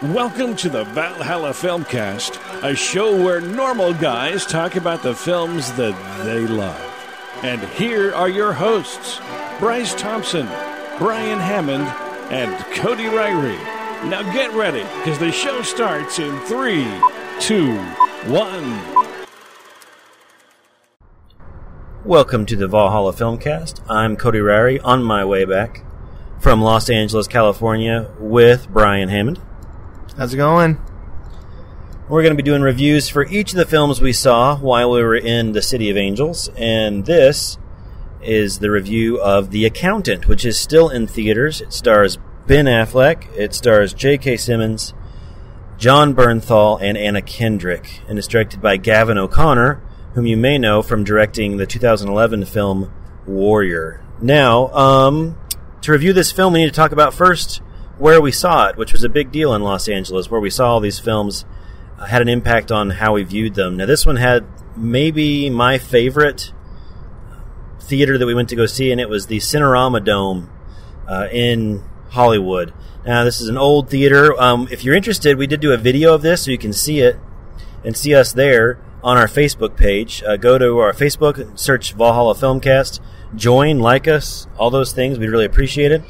Welcome to the Valhalla Filmcast, a show where normal guys talk about the films that they love. And here are your hosts, Bryce Thompson, Brian Hammond, and Cody Ryrie. Now get ready, because the show starts in 3, 2, 1. Welcome to the Valhalla Filmcast. I'm Cody Ryrie, on my way back from Los Angeles, California, with Brian Hammond. How's it going? We're going to be doing reviews for each of the films we saw while we were in the City of Angels, and this is the review of The Accountant, which is still in theaters. It stars Ben Affleck, it stars J.K. Simmons, John Bernthal, and Anna Kendrick, and it's directed by Gavin O'Connor, whom you may know from directing the 2011 film Warrior. Now, to review this film, we need to talk about first where we saw it, which was a big deal in Los Angeles, where we saw all these films had an impact on how we viewed them. Now, this one had maybe my favorite theater that we went to go see, and it was the Cinerama Dome in Hollywood. Now, this is an old theater. If you're interested, we did do a video of this, so you can see it and see us there on our Facebook page. Go to our Facebook, search Valhalla Filmcast, join, like us, all those things. We'd really appreciate it.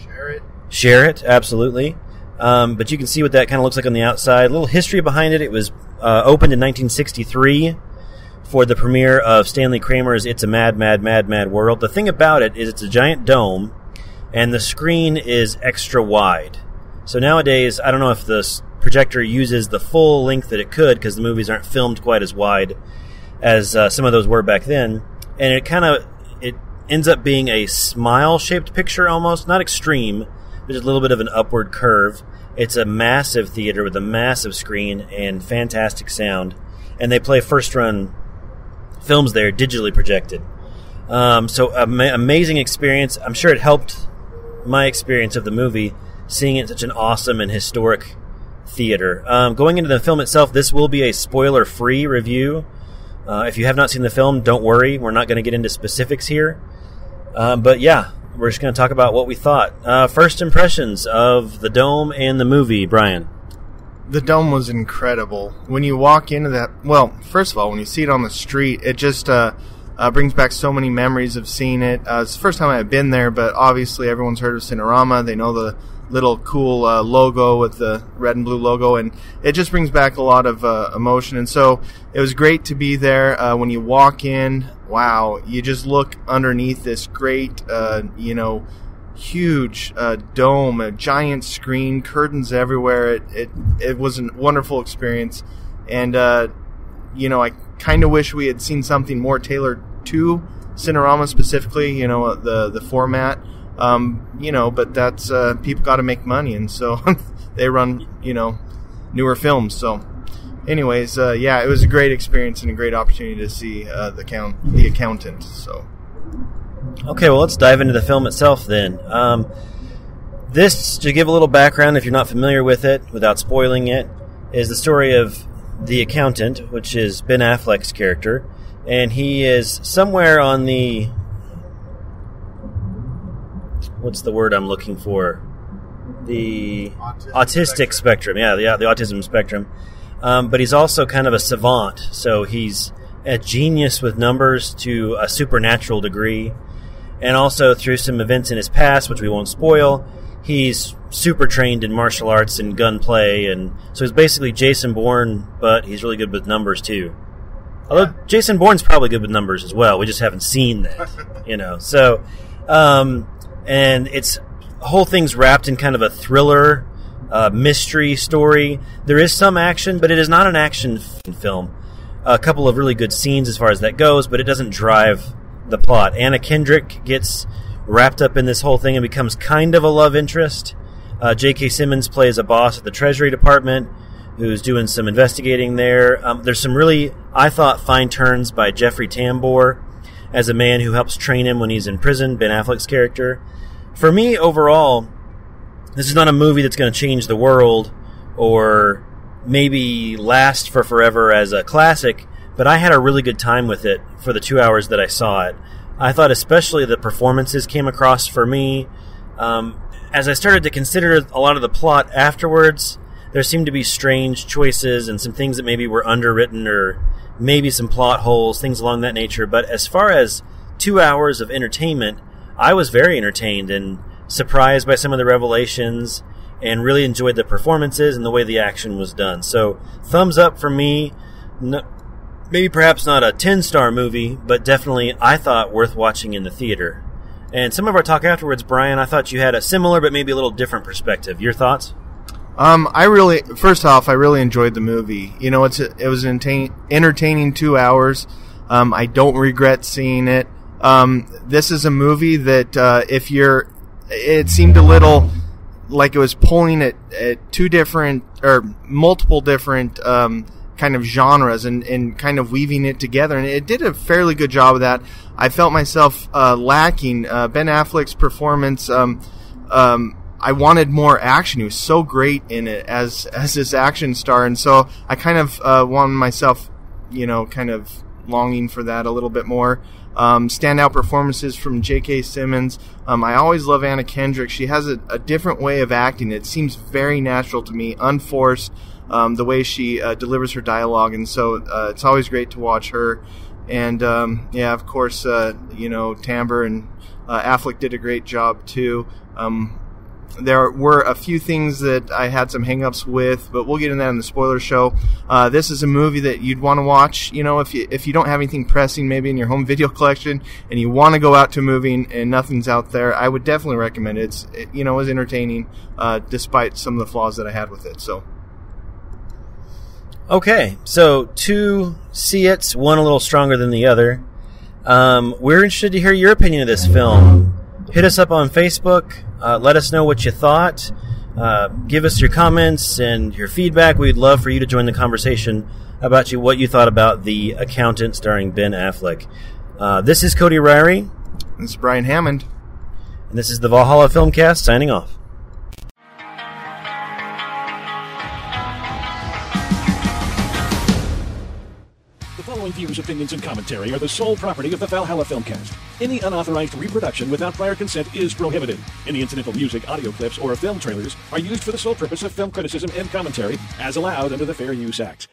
Share it, absolutely. But you can see what that kind of looks like on the outside. A little history behind it. It was opened in 1963 for the premiere of Stanley Kramer's It's a Mad, Mad, Mad, Mad World. The thing about it is it's a giant dome, and the screen is extra wide. So nowadays, I don't know if the projector uses the full length that it could, because the movies aren't filmed quite as wide as some of those were back then. And it ends up being a smile-shaped picture almost, not extreme, there's a little bit of an upward curve. It's a massive theater with a massive screen and fantastic sound. And they play first-run films there, digitally projected. So amazing experience. I'm sure it helped my experience of the movie, seeing it in such an awesome and historic theater. Going into the film itself, this will be a spoiler-free review. If you have not seen the film, don't worry. We're not going to get into specifics here. But yeah, we're just going to talk about what we thought. First impressions of the Dome and the movie, Brian. The Dome was incredible. When you walk into that, well, first of all, when you see it on the street, it just brings back so many memories of seeing it. It's the first time I've been there, but obviously everyone's heard of Cinerama. They know the little cool logo with the red and blue logo, and it just brings back a lot of emotion. And so it was great to be there. When you walk in, wow, you just look underneath this great, huge dome, a giant screen, curtains everywhere. It was a wonderful experience, and I kind of wish we had seen something more tailored to Cinerama specifically. The format. But that's people got to make money, and so they run newer films. So, anyways, it was a great experience and a great opportunity to see The Accountant. So, okay, well, let's dive into the film itself then. This, to give a little background, if you're not familiar with it, without spoiling it, is the story of The Accountant, which is Ben Affleck's character, and he is somewhere on the... what's the word I'm looking for? The autistic spectrum. Yeah, the autism spectrum. But he's also kind of a savant. So he's a genius with numbers to a supernatural degree. And also through some events in his past, which we won't spoil, he's super trained in martial arts and gunplay. And so he's basically Jason Bourne, but he's really good with numbers too. Although Jason Bourne's probably good with numbers as well. We just haven't seen that, So... and it's whole thing's wrapped in kind of a thriller, mystery story. There is some action, but it is not an action film. A couple of really good scenes as far as that goes, but it doesn't drive the plot. Anna Kendrick gets wrapped up in this whole thing and becomes kind of a love interest. J.K. Simmons plays a boss at the Treasury Department who's doing some investigating there. There's some really, I thought, fine turns by Jeffrey Tambor as a man who helps train him when he's in prison, Ben Affleck's character. For me, overall, this is not a movie that's going to change the world or maybe last for forever as a classic, but I had a really good time with it for the 2 hours that I saw it. I thought especially the performances came across for me. As I started to consider a lot of the plot afterwards, there seemed to be strange choices and some things that maybe were underwritten or maybe some plot holes, things along that nature. But as far as 2 hours of entertainment, I was very entertained and surprised by some of the revelations and really enjoyed the performances and the way the action was done. So thumbs up for me. Maybe perhaps not a 10-star movie, but definitely I thought worth watching in the theater. And some of our talk afterwards, Brian, I thought you had a similar but maybe a little different perspective. Your thoughts? First off, I really enjoyed the movie. You know, it was entertaining 2 hours. I don't regret seeing it. This is a movie that it seemed a little like it was pulling at two different or multiple different kind of genres and kind of weaving it together, and it did a fairly good job of that. I felt myself lacking Ben Affleck's performance. I wanted more action. He was so great in it as this action star, and so I kind of wanted myself, kind of longing for that a little bit more. Standout performances from J.K. Simmons. I always love Anna Kendrick. She has a different way of acting. It seems very natural to me, unforced, the way she delivers her dialogue, and so it's always great to watch her. And of course, Timbre and Affleck did a great job too. There were a few things that I had some hang-ups with, but we'll get into that in the spoiler show. This is a movie that you'd want to watch, if you don't have anything pressing maybe in your home video collection and you want to go out to a movie and nothing's out there. I would definitely recommend it. It was entertaining despite some of the flaws that I had with it. So. Okay, so two see-its, one a little stronger than the other. We're interested to hear your opinion of this film. Hit us up on Facebook. Let us know what you thought. Give us your comments and your feedback. We'd love for you to join the conversation about what you thought about The Accountant starring Ben Affleck. This is Cody Ryrie. This is Brian Hammond. And this is the Valhalla Filmcast signing off. The following views, opinions, and commentary are the sole property of the Valhalla Filmcast. Any unauthorized reproduction without prior consent is prohibited. Any incidental music, audio clips, or film trailers are used for the sole purpose of film criticism and commentary as allowed under the Fair Use Act.